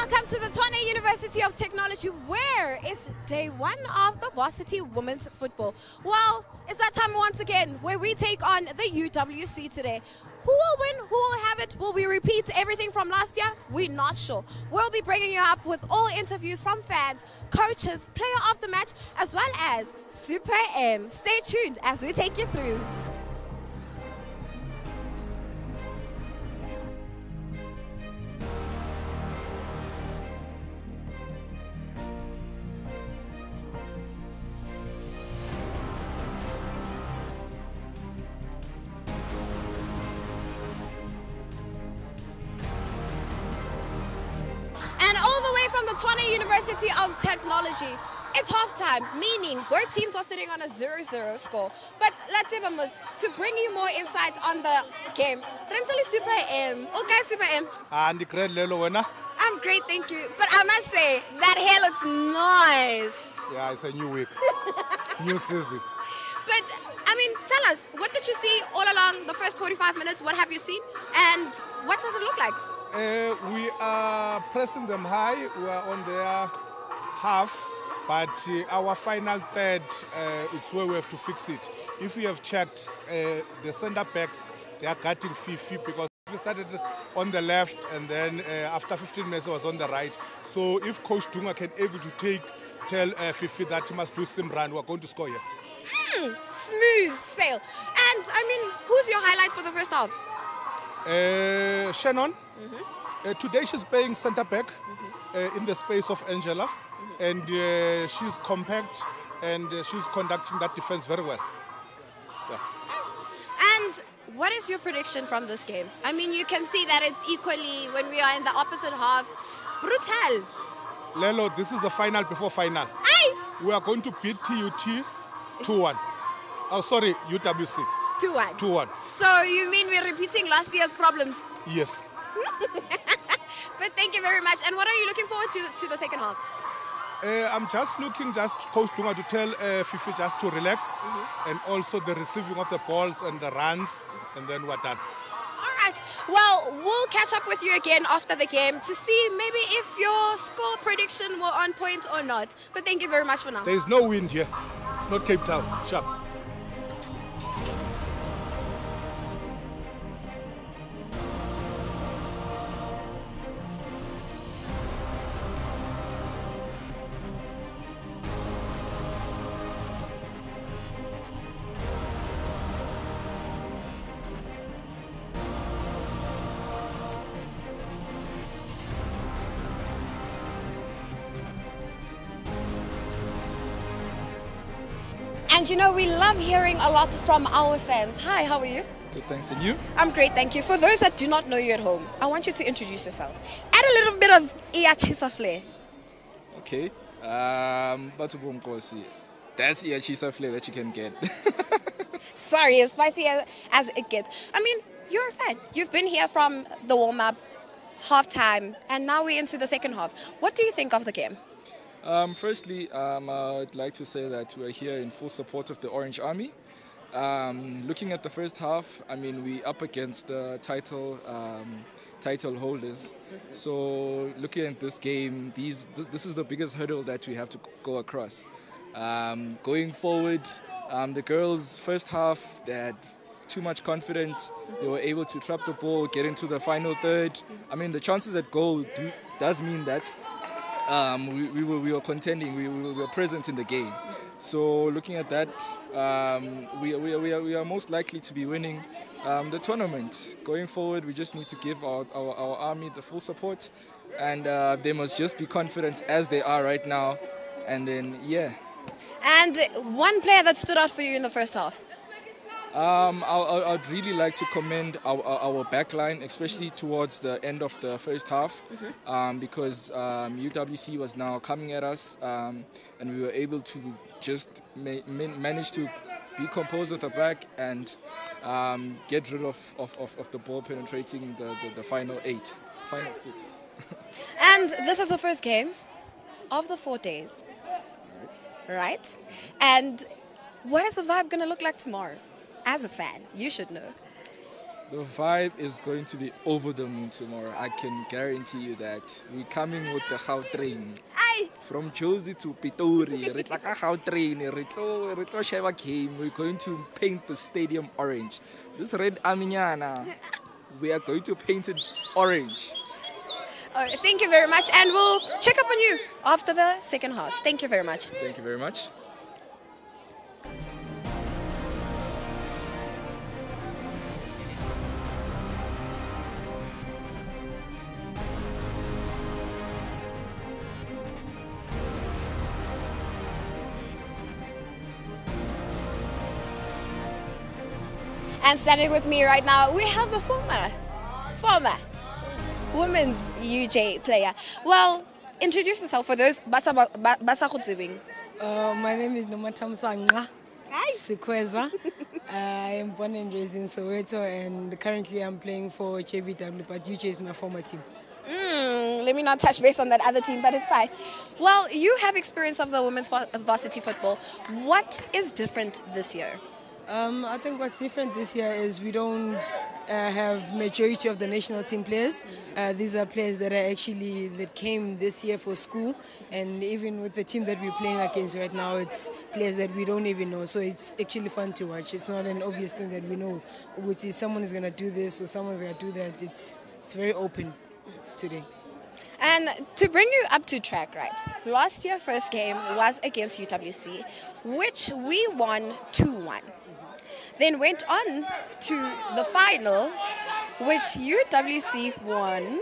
Welcome to the Tshwane University of Technology, where it's day one of the Varsity Women's Football. Well, it's that time once again where we take on the UWC today. Who will win? Who will have it? Will we repeat everything from last year? We're not sure. We'll be bringing you up with all interviews from fans, coaches, player of the match, as well as Super M. Stay tuned as we take you through. And all the way from the Tshwane University of Technology, it's halftime, meaning both teams are sitting on a 0-0 score. But let's to bring you more insight on the game. Rentally Super M. Okay, Super M. And great Lelo winner. I'm great, thank you. But I must say, that hair looks nice. Yeah, it's a new week, new season. But, I mean, tell us, what did you see all along the first 45 minutes? What have you seen? And what does it look like? We are pressing them high. We are on their half, but our final third, it's where we have to fix it. If you have checked, the center backs, they are cutting Fifi because we started on the left and then after 15 minutes it was on the right. So if Coach Dunga can able to tell Fifi that he must do some run, we are going to score here. Smooth sail. And, I mean, who's your highlight for the first half? Shannon. Today she's playing centre back in the space of Angela, and she's compact and she's conducting that defense very well. Yeah. And what is your prediction from this game? I mean, you can see that it's equally, when we are in the opposite half, brutal. Lelo, this is the final before final. Aye. We are going to beat TUT 2-1. Oh, sorry, UWC. 2-1. 2-1. So you mean we're repeating last year's problems? Yes. But thank you very much. And what are you looking forward to the second half? I'm just looking, Coach Dunga to tell Fifi just to relax, and also the receiving of the balls and the runs, and then we're done. All right. Well, we'll catch up with you again after the game to see maybe if your score prediction were on point or not. But thank you very much for now. There is no wind here. It's not Cape Town. Sharp. And you know, we love hearing a lot from our fans. Hi, how are you? Good, thanks. And you? I'm great, thank you. For those that do not know you at home, I want you to introduce yourself. Add a little bit of Iachisa flair. Okay. That's Iachisa flair that you can get. Sorry, as spicy as it gets. I mean, you're a fan. You've been here from the warm-up, half-time, and now we're into the second half. What do you think of the game? Firstly, I'd like to say that we're here in full support of the Orange Army. Looking at the first half, I mean, we're up against the title holders. So looking at this game, this is the biggest hurdle that we have to go across. Going forward, the girls' first half, they had too much confidence. They were able to trap the ball, get into the final third. I mean, the chances at goal does mean that we were contending, we were present in the game. So looking at that, we are most likely to be winning the tournament. Going forward, we just need to give our army the full support, and they must just be confident as they are right now, and then, yeah. And one player that stood out for you in the first half? I'd really like to commend our backline, especially towards the end of the first half, because UWC was now coming at us, and we were able to just manage to be composed at the back and get rid of the ball penetrating the final six. And this is the first game of the 4 days, right? And what is the vibe going to look like tomorrow? As a fan, you should know. The vibe is going to be over the moon tomorrow. I can guarantee you that. We're coming with the Gau train. Aye. From Josie to Pitori. Re tla ka Gau train. Re tlo sheba game. We're going to paint the stadium orange. This red Aminyana, we are going to paint it orange. All right, thank you very much, and we'll check up on you after the second half. Thank you very much. Thank you very much. And standing with me right now, we have the former women's UJ player. Well, introduce yourself for those basa khutsibing. My name is Nomatamsanga Sikweza. I am born and raised in Soweto, and currently I'm playing for JVW, but UJ is my former team. Let me not touch base on that other team, but it's fine. Well, you have experience of the women's varsity football. What is different this year? I think what's different this year is we don't have majority of the national team players. These are players that came this year for school, and even with the team that we're playing against right now, it's players that we don't even know. So it's actually fun to watch. It's not an obvious thing that we know. Which is someone is going to do this or someone's going to do that. It's very open today. And to bring you up to track, right? Last year, first game was against UWC, which we won 2-1. Then went on to the final, which UWC won.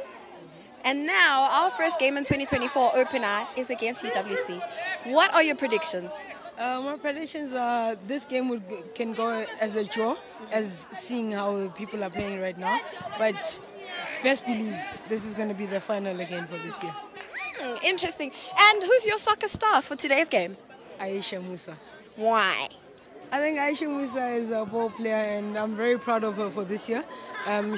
And now our first game in 2024 opener is against UWC. What are your predictions? My predictions are this game can go as a draw, as seeing how people are playing right now. But best believe this is going to be the final again for this year. Interesting. And who's your soccer star for today's game? Aisha Musa. Why? I think Aisha Musa is a ball player, and I'm very proud of her for this year.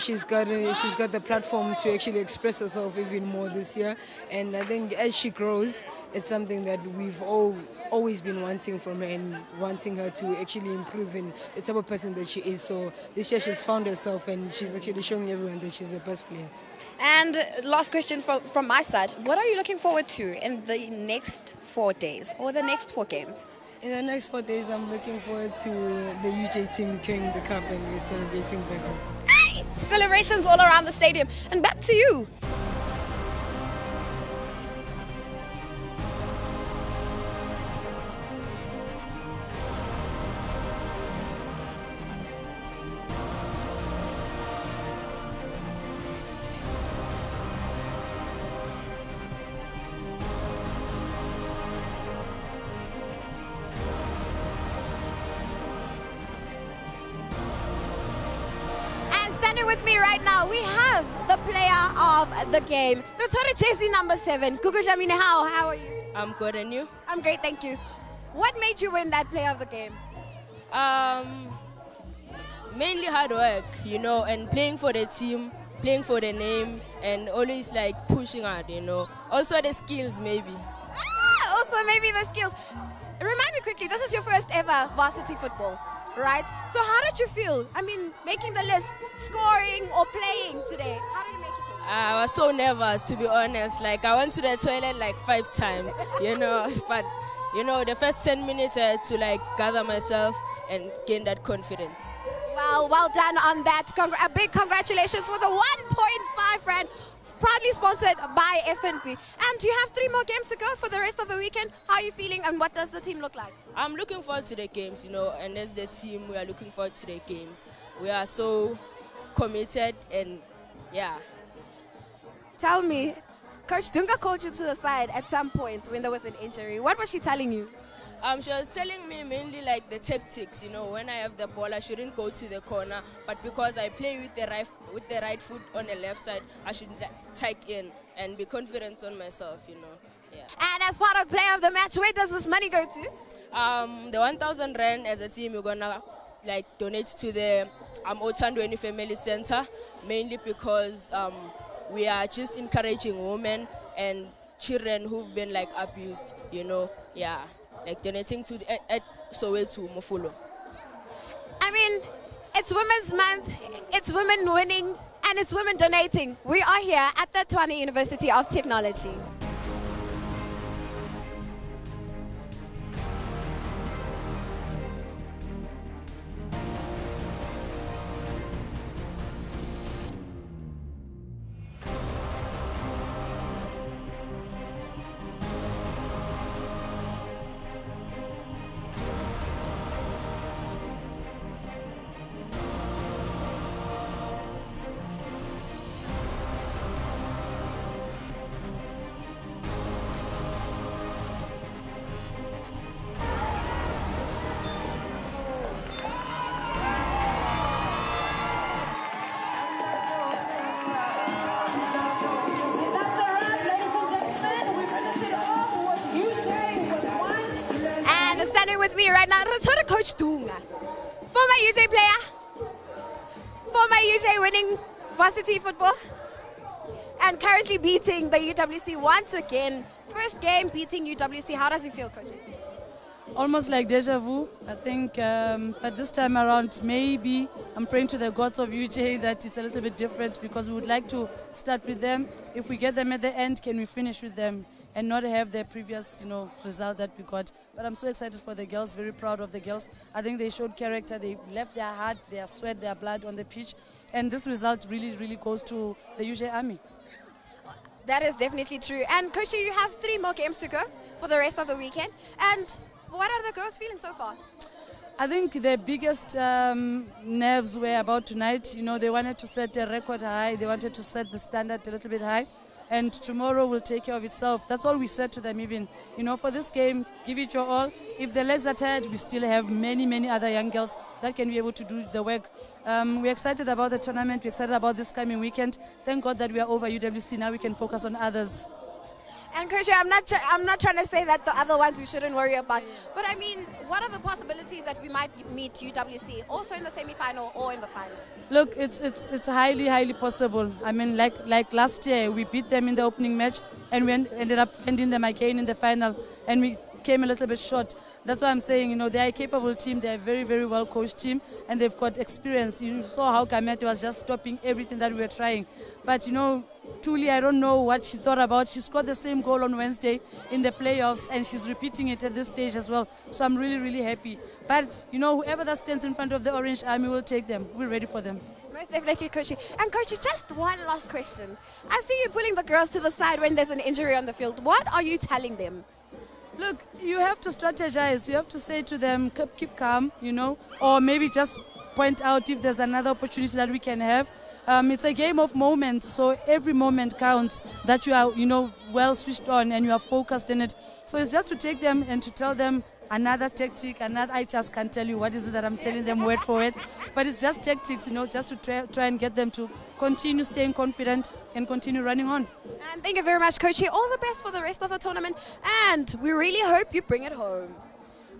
She's got the platform to actually express herself even more this year, and I think as she grows, it's something that we've always been wanting from her and wanting her to actually improve in the type of person that she is. So this year she's found herself, and she's actually showing everyone that she's the best player. And last question from my side, what are you looking forward to in the next 4 days or the next 4 games? In the next 4 days, I'm looking forward to the UJ team carrying the cup and we're celebrating back home. Hey! Celebrations all around the stadium. And back to you. With me right now, we have the player of the game, Rotori Chesi number 7. Gugu Jamine, how are you? I'm good, and you? I'm great, thank you. What made you win that player of the game? Mainly hard work, and playing for the team, playing for the name, and always like pushing hard, Also the skills, maybe. Also maybe the skills. Remind me quickly, this is your first ever varsity football, right? So how did you feel? I mean, making the list, scoring or playing today, how did it make you feel? I was so nervous, to be honest. Like, I went to the toilet like 5 times, But, the first 10 minutes I had to like gather myself and gain that confidence. Well done on that. A big congratulations for the 1.5 rand, proudly sponsored by FNB. And you have 3 more games to go for the rest of the weekend. How are you feeling and what does the team look like? I'm looking forward to the games, and as the team, we are looking forward to the games. We are so committed and, yeah. Tell me, Coach Dunga called you to the side at some point when there was an injury. What was she telling you? She was telling me mainly like the tactics, when I have the ball, I shouldn't go to the corner, but because I play with the right foot on the left side, I should take in and be confident on myself, Yeah. And as part of player of the match, where does this money go to? The 1,000 rand as a team, we're gonna like donate to the Otandweni Family Center, mainly because we are just encouraging women and children who've been like abused, yeah. Like donating to at Soweto Mofolo. I mean, It's Women's Month, it's women winning, and it's women donating. We are here at the Tshwane University of Technology. With me right now, Coach Dunga, former UJ player, former UJ winning varsity football, and currently beating the UWC once again. First game beating UWC. How does it feel, Coach? Almost like deja vu, I think, but this time around, maybe I'm praying to the gods of UJ that it's a little bit different, because we would like to start with them. If we get them at the end, can we finish with them and not have the previous, result that we got? But I'm so excited for the girls, very proud of the girls. I think they showed character. They left their heart, their sweat, their blood on the pitch, and this result really, really goes to the UJ Army. That is definitely true. And Coach, you have 3 more games to go for the rest of the weekend. And what are the girls feeling so far? I think the biggest nerves were about tonight. They wanted to set a record high. They wanted to set the standard a little bit high. And tomorrow will take care of itself. That's all we said to them even. For this game, give it your all. If the legs are tired, we still have many, many other young girls that can be able to do the work. We're excited about the tournament. We're excited about this coming weekend. Thank God that we are over UWC. Now we can focus on others. And Coach, I'm not trying to say that the other ones we shouldn't worry about. But I mean, what are the possibilities that we might meet UWC also in the semi-final or in the final? Look, it's highly, highly possible. I mean, like last year, we beat them in the opening match and we ended up ending them again in the final, and we came a little bit short. That's why I'm saying, they're a capable team. They're a very, very well coached team, and they've got experience. You saw how Kamete was just stopping everything that we were trying. But, Tuli, I don't know what she thought about. She scored the same goal on Wednesday in the playoffs, and she's repeating it at this stage as well. So I'm really, really happy. But, whoever that stands in front of the Orange Army will take them. We're ready for them. Most definitely, Coach. And Coach, just one last question. I see you pulling the girls to the side when there's an injury on the field. What are you telling them? Look, you have to strategize. You have to say to them, keep calm, or maybe just point out if there's another opportunity that we can have. It's a game of moments, so every moment counts that you are, well switched on and you are focused in it. So it's just to take them and to tell them another tactic, I just can't tell you what is it that I'm telling them word for word. But it's just tactics, just to try and get them to continue staying confident and continue running on. And thank you very much, Coach. All the best for the rest of the tournament, and we really hope you bring it home.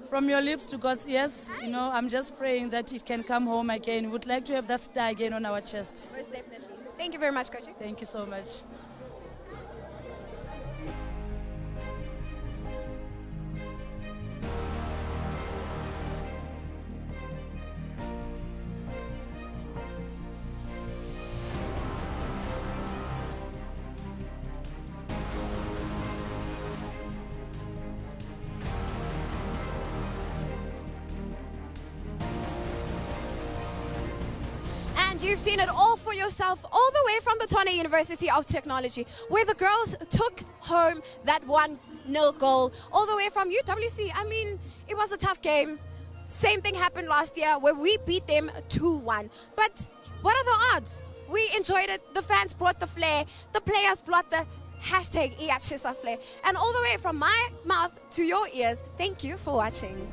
From your lips to God's ears, I'm just praying that it can come home again. We would like to have that star again on our chest. Most definitely. Thank you very much, Coach. Thank you so much. And you've seen it all for yourself, all the way from the Tshwane University of Technology, where the girls took home that 1-0 goal, all the way from UWC. I mean, it was a tough game. Same thing happened last year where we beat them 2-1. But what are the odds? We enjoyed it. The fans brought the flair. The players brought the hashtag #IyaChisa flair. And all the way from my mouth to your ears, thank you for watching.